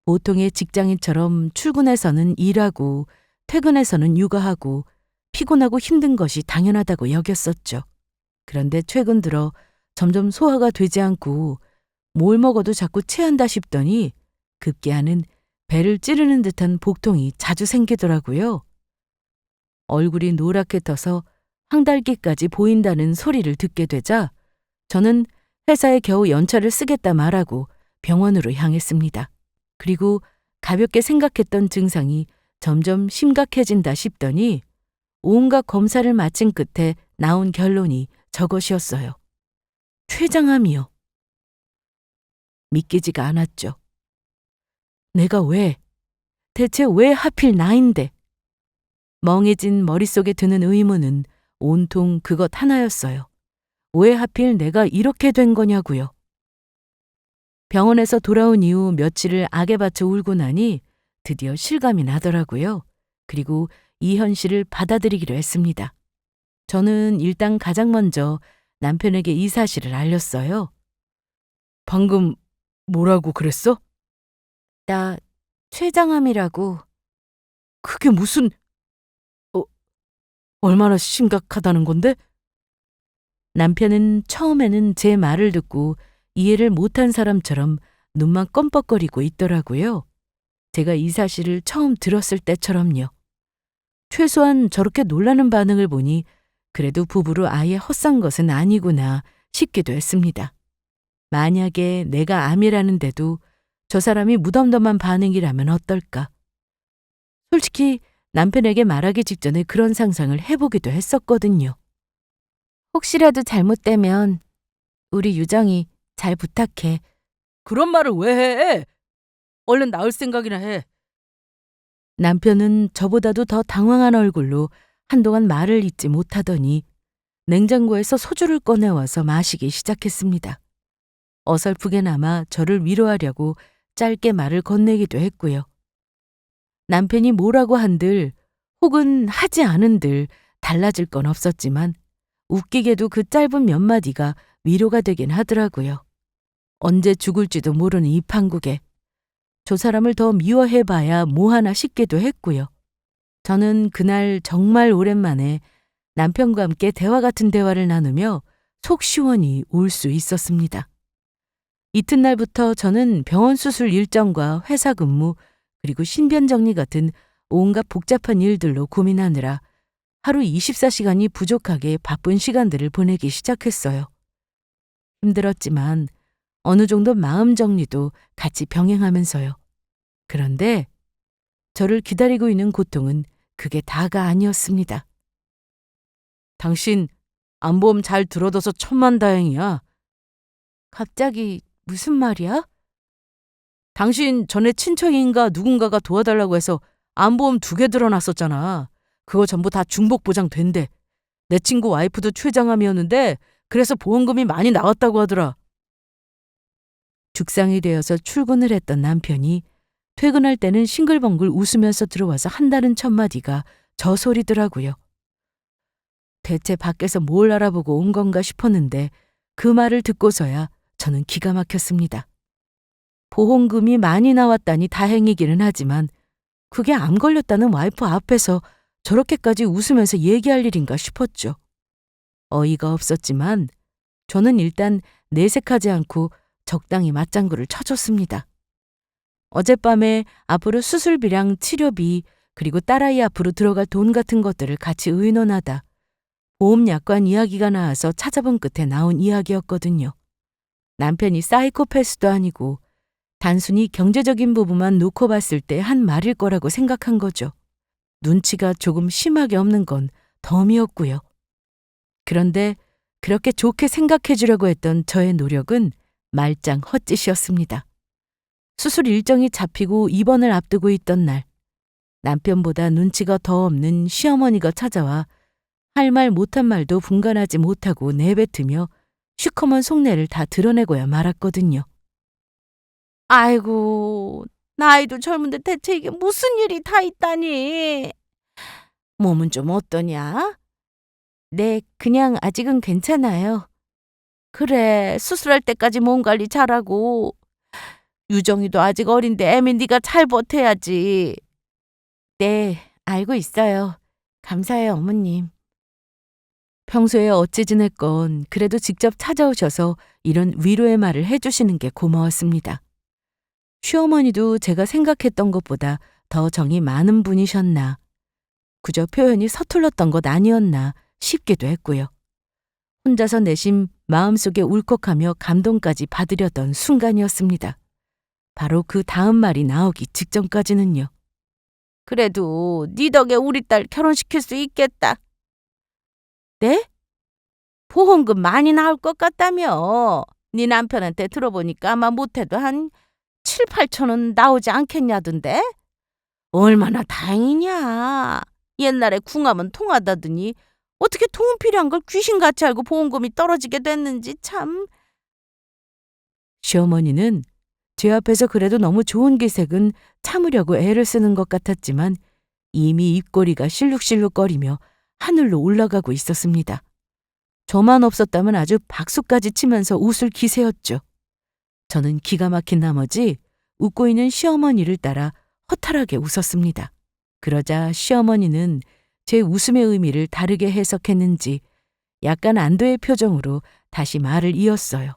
보통의 직장인처럼 출근해서는 일하고 퇴근해서는 육아하고 피곤하고 힘든 것이 당연하다고 여겼었죠. 그런데 최근 들어 점점 소화가 되지 않고 뭘 먹어도 자꾸 체한다 싶더니 급기야는 배를 찌르는 듯한 복통이 자주 생기더라고요. 얼굴이 노랗게 터서 황달기까지 보인다는 소리를 듣게 되자 저는 회사에 겨우 연차를 쓰겠다 말하고 병원으로 향했습니다. 그리고 가볍게 생각했던 증상이 점점 심각해진다 싶더니 온갖 검사를 마친 끝에 나온 결론이 저것이었어요. 췌장암이요. 믿기지가 않았죠. 내가 대체 왜 하필 나인데? 멍해진 머릿속에 드는 의문은 온통 그것 하나였어요. 왜 하필 내가 이렇게 된 거냐고요. 병원에서 돌아온 이후 며칠을 악에 받쳐 울고 나니 드디어 실감이 나더라고요. 그리고 이 현실을 받아들이기로 했습니다. 저는 일단 가장 먼저 남편에게 이 사실을 알렸어요. 방금 뭐라고 그랬어? 나 췌장암이라고. 그게 무슨... 얼마나 심각하다는 건데? 남편은 처음에는 제 말을 듣고 이해를 못한 사람처럼 눈만 껌뻑거리고 있더라고요. 제가 이 사실을 처음 들었을 때처럼요. 최소한 저렇게 놀라는 반응을 보니 그래도 부부로 아예 헛산 것은 아니구나 싶기도 했습니다. 만약에 내가 암이라는데도 저 사람이 무덤덤한 반응이라면 어떨까? 솔직히 남편에게 말하기 직전에 그런 상상을 해보기도 했었거든요. 혹시라도 잘못되면 우리 유정이 잘 부탁해. 그런 말을 왜 해? 얼른 나을 생각이나 해. 남편은 저보다도 더 당황한 얼굴로 한동안 말을 잇지 못하더니 냉장고에서 소주를 꺼내와서 마시기 시작했습니다. 어설프게나마 저를 위로하려고 짧게 말을 건네기도 했고요. 남편이 뭐라고 한들 혹은 하지 않은들 달라질 건 없었지만 웃기게도 그 짧은 몇 마디가 위로가 되긴 하더라고요. 언제 죽을지도 모르는 이 판국에 저 사람을 더 미워해봐야 뭐하나 싶기도 했고요. 저는 그날 정말 오랜만에 남편과 함께 대화 같은 대화를 나누며 속 시원히 울 수 있었습니다. 이튿날부터 저는 병원 수술 일정과 회사 근무 그리고 신변 정리 같은 온갖 복잡한 일들로 고민하느라 하루 24시간이 부족하게 바쁜 시간들을 보내기 시작했어요. 힘들었지만 어느 정도 마음 정리도 같이 병행하면서요. 그런데 저를 기다리고 있는 고통은 그게 다가 아니었습니다. 당신 암보험 잘 들어둬서 천만다행이야. 갑자기 무슨 말이야? 당신 전에 친척인가 누군가가 도와달라고 해서 암보험 2개 들어놨었잖아. 그거 전부 다 중복 보장된대. 내 친구 와이프도 췌장암이었는데 그래서 보험금이 많이 나왔다고 하더라. 죽상이 되어서 출근을 했던 남편이 퇴근할 때는 싱글벙글 웃으면서 들어와서 한다는 첫마디가 저 소리더라고요. 대체 밖에서 뭘 알아보고 온 건가 싶었는데 그 말을 듣고서야 저는 기가 막혔습니다. 보험금이 많이 나왔다니 다행이기는 하지만 그게 암 걸렸다는 와이프 앞에서 저렇게까지 웃으면서 얘기할 일인가 싶었죠. 어이가 없었지만 저는 일단 내색하지 않고 적당히 맞장구를 쳐줬습니다. 어젯밤에 앞으로 수술비랑 치료비 그리고 딸아이 앞으로 들어갈 돈 같은 것들을 같이 의논하다 보험약관 이야기가 나와서 찾아본 끝에 나온 이야기였거든요. 남편이 사이코패스도 아니고 단순히 경제적인 부분만 놓고 봤을 때 한 말일 거라고 생각한 거죠. 눈치가 조금 심하게 없는 건 덤이었고요. 그런데 그렇게 좋게 생각해 주려고 했던 저의 노력은 말짱 헛짓이었습니다. 수술 일정이 잡히고 입원을 앞두고 있던 날, 남편보다 눈치가 더 없는 시어머니가 찾아와 할 말 못한 말도 분간하지 못하고 내뱉으며 시커먼 속내를 다 드러내고야 말았거든요. 아이고, 나이도 젊은데 대체 이게 무슨 일이 다 있다니. 몸은 좀 어떠냐? 네, 그냥 아직은 괜찮아요. 그래, 수술할 때까지 몸 관리 잘하고. 유정이도 아직 어린데 애미 네가 잘 버텨야지. 네, 알고 있어요. 감사해요, 어머님. 평소에 어찌 지냈건 그래도 직접 찾아오셔서 이런 위로의 말을 해주시는 게 고마웠습니다. 시어머니도 제가 생각했던 것보다 더 정이 많은 분이셨나, 그저 표현이 서툴렀던 것 아니었나 싶기도 했고요. 혼자서 내심 마음속에 울컥하며 감동까지 받으려던 순간이었습니다. 바로 그 다음 말이 나오기 직전까지는요. 그래도 네 덕에 우리 딸 결혼시킬 수 있겠다. 네? 보험금 많이 나올 것 같다며. 네 남편한테 들어보니까 아마 못해도 한 7, 8천 원 나오지 않겠냐던데? 얼마나 다행이냐. 옛날에 궁하면 통하다더니 어떻게 돈 필요한 걸 귀신같이 알고 보험금이 떨어지게 됐는지 참. 시어머니는 제 앞에서 그래도 너무 좋은 기색은 참으려고 애를 쓰는 것 같았지만 이미 입꼬리가 실룩실룩거리며 하늘로 올라가고 있었습니다. 저만 없었다면 아주 박수까지 치면서 웃을 기세였죠. 저는 기가 막힌 나머지 웃고 있는 시어머니를 따라 허탈하게 웃었습니다. 그러자 시어머니는 제 웃음의 의미를 다르게 해석했는지 약간 안도의 표정으로 다시 말을 이었어요.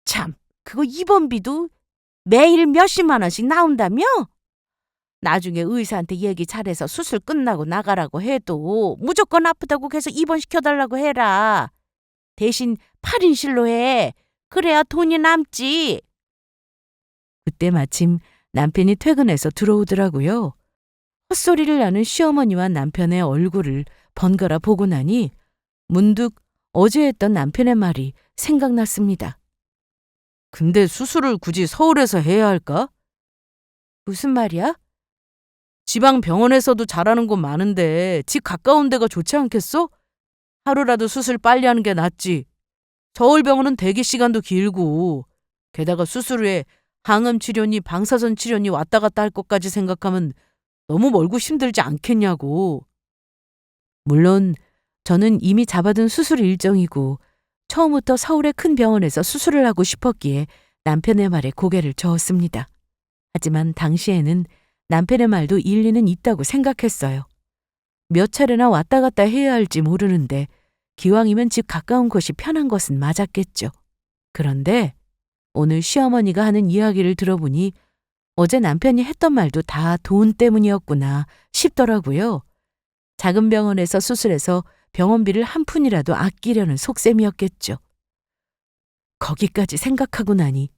참, 그거 입원비도 매일 몇십만 원씩 나온다며? 나중에 의사한테 얘기 잘해서 수술 끝나고 나가라고 해도 무조건 아프다고 계속 입원시켜달라고 해라. 대신 8인실로 해. 그래야 돈이 남지. 그때 마침 남편이 퇴근해서 들어오더라고요. 헛소리를 나는 시어머니와 남편의 얼굴을 번갈아 보고 나니 문득 어제 했던 남편의 말이 생각났습니다. 근데 수술을 굳이 서울에서 해야 할까? 무슨 말이야? 지방 병원에서도 잘하는 곳 많은데 집 가까운 데가 좋지 않겠어? 하루라도 수술 빨리 하는 게 낫지. 서울 병원은 대기 시간도 길고 게다가 수술 후에 항암 치료니 방사선 치료니 왔다 갔다 할 것까지 생각하면 너무 멀고 힘들지 않겠냐고. 물론 저는 이미 잡아둔 수술 일정이고 처음부터 서울의 큰 병원에서 수술을 하고 싶었기에 남편의 말에 고개를 저었습니다. 하지만 당시에는 남편의 말도 일리는 있다고 생각했어요. 몇 차례나 왔다 갔다 해야 할지 모르는데 기왕이면 집 가까운 곳이 편한 것은 맞았겠죠. 그런데 오늘 시어머니가 하는 이야기를 들어보니 어제 남편이 했던 말도 다 돈 때문이었구나 싶더라고요. 작은 병원에서 수술해서 병원비를 한 푼이라도 아끼려는 속셈이었겠죠. 거기까지 생각하고 나니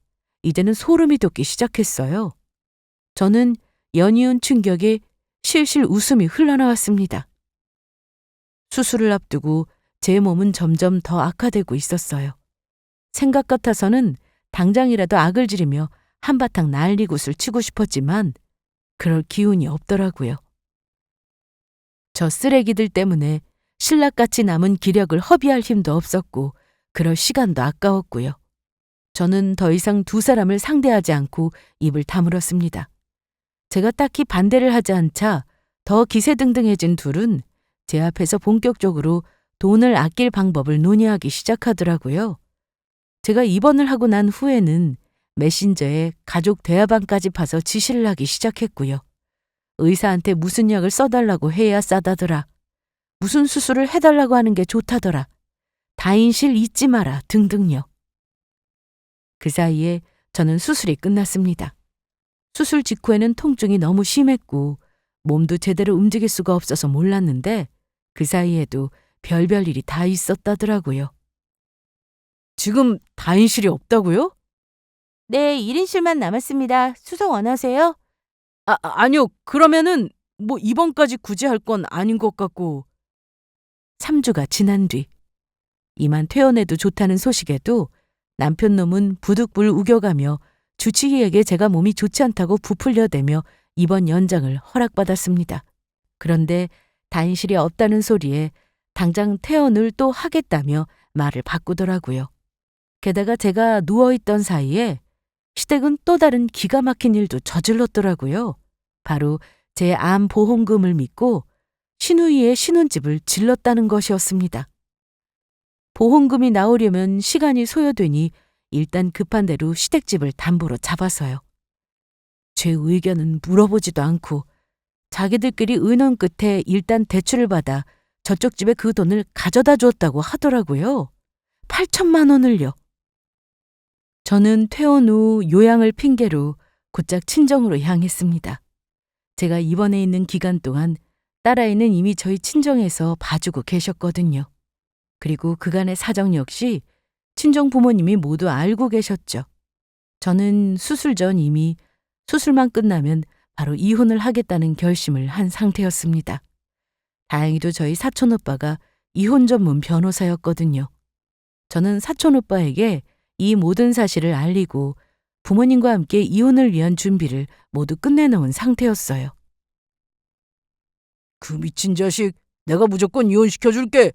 이제는 소름이 돋기 시작했어요. 저는 연이은 충격에 실실 웃음이 흘러나왔습니다. 수술을 앞두고 제 몸은 점점 더 악화되고 있었어요. 생각 같아서는 당장이라도 악을 지르며 한바탕 난리굿을 치고 싶었지만 그럴 기운이 없더라고요. 저 쓰레기들 때문에 신락같이 남은 기력을 허비할 힘도 없었고 그럴 시간도 아까웠고요. 저는 더 이상 두 사람을 상대하지 않고 입을 다물었습니다. 제가 딱히 반대를 하지 않자 더 기세등등해진 둘은 제 앞에서 본격적으로 돈을 아낄 방법을 논의하기 시작하더라고요. 제가 입원을 하고 난 후에는 메신저에 가족 대화방까지 파서 지시를 하기 시작했고요. 의사한테 무슨 약을 써달라고 해야 싸다더라. 무슨 수술을 해달라고 하는 게 좋다더라. 다인실 잊지 마라 등등요. 그 사이에 저는 수술이 끝났습니다. 수술 직후에는 통증이 너무 심했고 몸도 제대로 움직일 수가 없어서 몰랐는데 그 사이에도 별별 일이 다 있었다더라고요. 지금 다인실이 없다고요? 네, 1인실만 남았습니다. 수속 원하세요? 아니요. 그러면은 뭐 입원까지 굳이 할 건 아닌 것 같고. 3주가 지난 뒤 이만 퇴원해도 좋다는 소식에도 남편 놈은 부득불 우겨가며 주치의에게 제가 몸이 좋지 않다고 부풀려대며 입원 연장을 허락받았습니다. 그런데 다인실이 없다는 소리에 당장 퇴원을 또 하겠다며 말을 바꾸더라고요. 게다가 제가 누워있던 사이에 시댁은 또 다른 기가 막힌 일도 저질렀더라고요. 바로 제 암 보험금을 믿고 신우이의 신혼집을 질렀다는 것이었습니다. 보험금이 나오려면 시간이 소요되니 일단 급한 대로 시댁집을 담보로 잡아서요. 제 의견은 물어보지도 않고 자기들끼리 의논 끝에 일단 대출을 받아 저쪽 집에 그 돈을 가져다 주었다고 하더라고요. 8천만 원을요. 저는 퇴원 후 요양을 핑계로 곧장 친정으로 향했습니다. 제가 입원해 있는 기간 동안 딸아이는 이미 저희 친정에서 봐주고 계셨거든요. 그리고 그간의 사정 역시 친정 부모님이 모두 알고 계셨죠. 저는 수술 전 이미 수술만 끝나면 바로 이혼을 하겠다는 결심을 한 상태였습니다. 다행히도 저희 사촌오빠가 이혼 전문 변호사였거든요. 저는 사촌오빠에게 이 모든 사실을 알리고 부모님과 함께 이혼을 위한 준비를 모두 끝내놓은 상태였어요. 그 미친 자식, 내가 무조건 이혼시켜줄게.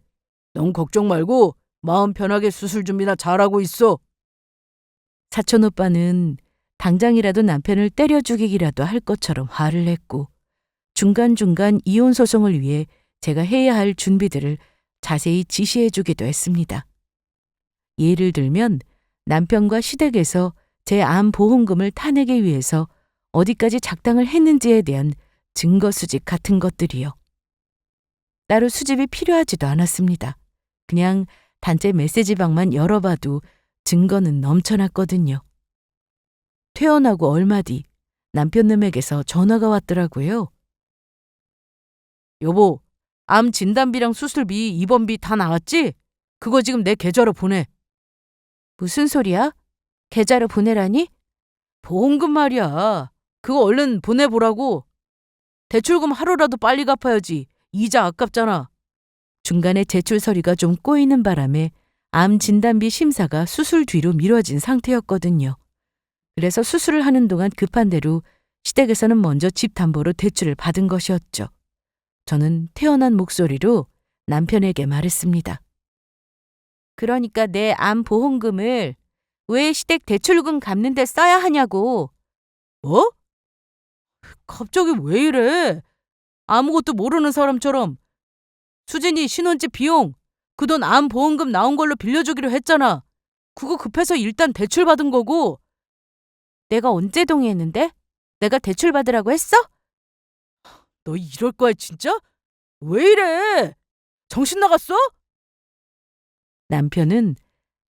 넌 걱정 말고 마음 편하게 수술 준비나 잘하고 있어. 사촌오빠는 당장이라도 남편을 때려 죽이기라도 할 것처럼 화를 냈고 중간중간 이혼 소송을 위해 제가 해야 할 준비들을 자세히 지시해 주기도 했습니다. 예를 들면 남편과 시댁에서 제 암 보험금을 타내기 위해서 어디까지 작당을 했는지에 대한 증거 수집 같은 것들이요. 따로 수집이 필요하지도 않았습니다. 그냥 단체 메시지방만 열어봐도 증거는 넘쳐났거든요. 퇴원하고 얼마 뒤 남편놈에게서 전화가 왔더라고요. 여보, 암 진단비랑 수술비, 입원비 다 나왔지? 그거 지금 내 계좌로 보내. 무슨 소리야? 계좌로 보내라니? 보험금 말이야. 그거 얼른 보내보라고. 대출금 하루라도 빨리 갚아야지. 이자 아깝잖아. 중간에 제출 서류가 좀 꼬이는 바람에 암 진단비 심사가 수술 뒤로 미뤄진 상태였거든요. 그래서 수술을 하는 동안 급한 대로 시댁에서는 먼저 집 담보로 대출을 받은 것이었죠. 저는 태어난 목소리로 남편에게 말했습니다. 그러니까 내 암 보험금을 왜 시댁 대출금 갚는 데 써야 하냐고. 뭐? 갑자기 왜 이래? 아무것도 모르는 사람처럼. 수진이 신혼집 비용, 그 돈 암 보험금 나온 걸로 빌려주기로 했잖아. 그거 급해서 일단 대출 받은 거고. 내가 언제 동의했는데? 내가 대출 받으라고 했어? 너 이럴 거야 진짜? 왜 이래? 정신 나갔어? 남편은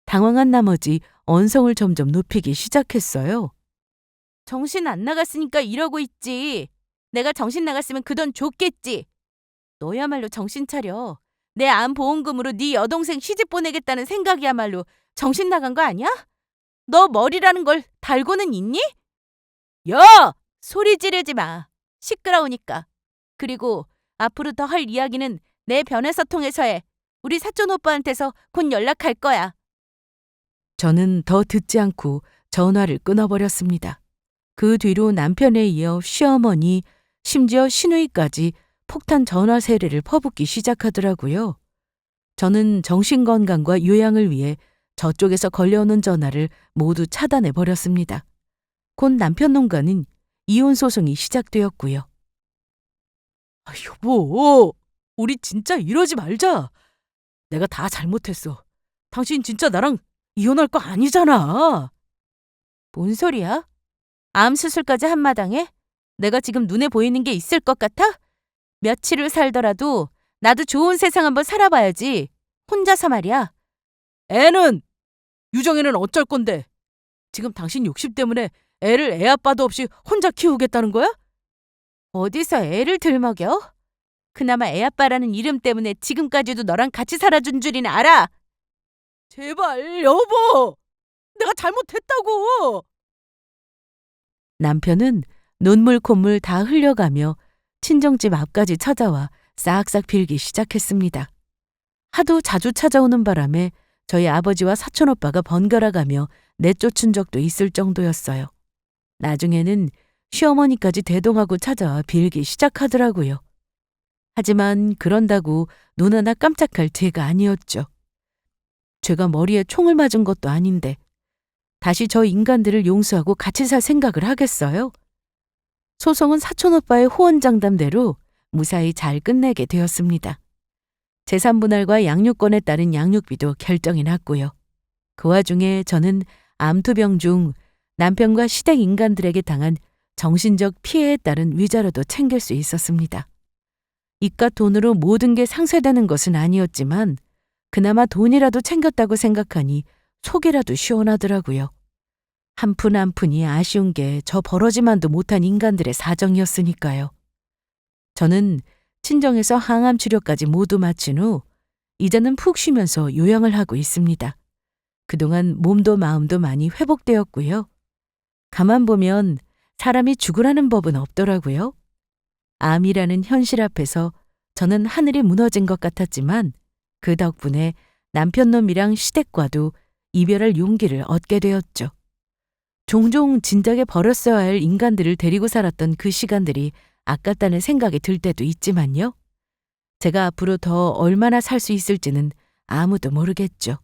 당황한 나머지 언성을 점점 높이기 시작했어요. 정신 안 나갔으니까 이러고 있지. 내가 정신 나갔으면 그 돈 줬겠지. 너야말로 정신 차려. 내 암 보험금으로 네 여동생 시집 보내겠다는 생각이야말로 정신 나간 거 아니야? 너 머리라는 걸 달고는 있니? 야! 소리 지르지 마. 시끄러우니까. 그리고 앞으로 더 할 이야기는 내 변호사 통해서 해. 우리 사촌 오빠한테서 곧 연락할 거야. 저는 더 듣지 않고 전화를 끊어버렸습니다. 그 뒤로 남편에 이어 시어머니, 심지어 시누이까지 폭탄 전화 세례를 퍼붓기 시작하더라고요. 저는 정신건강과 요양을 위해 저쪽에서 걸려오는 전화를 모두 차단해버렸습니다. 곧 남편 놈과는 이혼 소송이 시작되었고요. 여보, 우리 진짜 이러지 말자. 내가 다 잘못했어. 당신 진짜 나랑 이혼할 거 아니잖아. 뭔 소리야? 암 수술까지 한마당에? 내가 지금 눈에 보이는 게 있을 것 같아? 며칠을 살더라도 나도 좋은 세상 한번 살아봐야지. 혼자서 말이야. 애는? 유정이는 어쩔 건데? 지금 당신 욕심 때문에 애를 애 아빠도 없이 혼자 키우겠다는 거야? 어디서 애를 들먹여? 그나마 애 아빠라는 이름 때문에 지금까지도 너랑 같이 살아준 줄이나 알아. 제발, 여보! 내가 잘못했다고! 남편은 눈물 콧물 다 흘려가며 친정집 앞까지 찾아와 싹싹 빌기 시작했습니다. 하도 자주 찾아오는 바람에 저희 아버지와 사촌오빠가 번갈아가며 내쫓은 적도 있을 정도였어요. 나중에는 시어머니까지 대동하고 찾아와 빌기 시작하더라고요. 하지만 그런다고 눈 하나 깜짝할 죄가 아니었죠. 제가 머리에 총을 맞은 것도 아닌데 다시 저 인간들을 용서하고 같이 살 생각을 하겠어요? 소송은 사촌오빠의 호언장담대로 무사히 잘 끝내게 되었습니다. 재산분할과 양육권에 따른 양육비도 결정이 났고요. 그 와중에 저는 암투병 중 남편과 시댁 인간들에게 당한 정신적 피해에 따른 위자료도 챙길 수 있었습니다. 이깟 돈으로 모든 게 상쇄되는 것은 아니었지만 그나마 돈이라도 챙겼다고 생각하니 속이라도 시원하더라고요. 한 푼 한 푼이 아쉬운 게 저 버러지만도 못한 인간들의 사정이었으니까요. 저는 친정에서 항암 치료까지 모두 마친 후 이제는 푹 쉬면서 요양을 하고 있습니다. 그동안 몸도 마음도 많이 회복되었고요. 가만 보면 사람이 죽으라는 법은 없더라고요. 암이라는 현실 앞에서 저는 하늘이 무너진 것 같았지만 그 덕분에 남편 놈이랑 시댁과도 이별할 용기를 얻게 되었죠. 종종 진작에 버렸어야 할 인간들을 데리고 살았던 그 시간들이 아깝다는 생각이 들 때도 있지만요. 제가 앞으로 더 얼마나 살 수 있을지는 아무도 모르겠죠.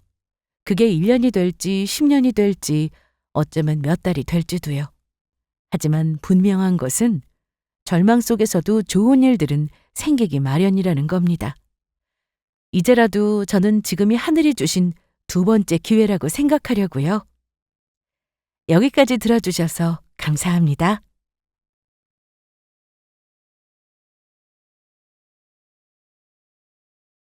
그게 1년이 될지 10년이 될지 어쩌면 몇 달이 될지도요. 하지만 분명한 것은 절망 속에서도 좋은 일들은 생기기 마련이라는 겁니다. 이제라도 저는 지금이 하늘이 주신 두 번째 기회라고 생각하려고요. 여기까지 들어주셔서 감사합니다.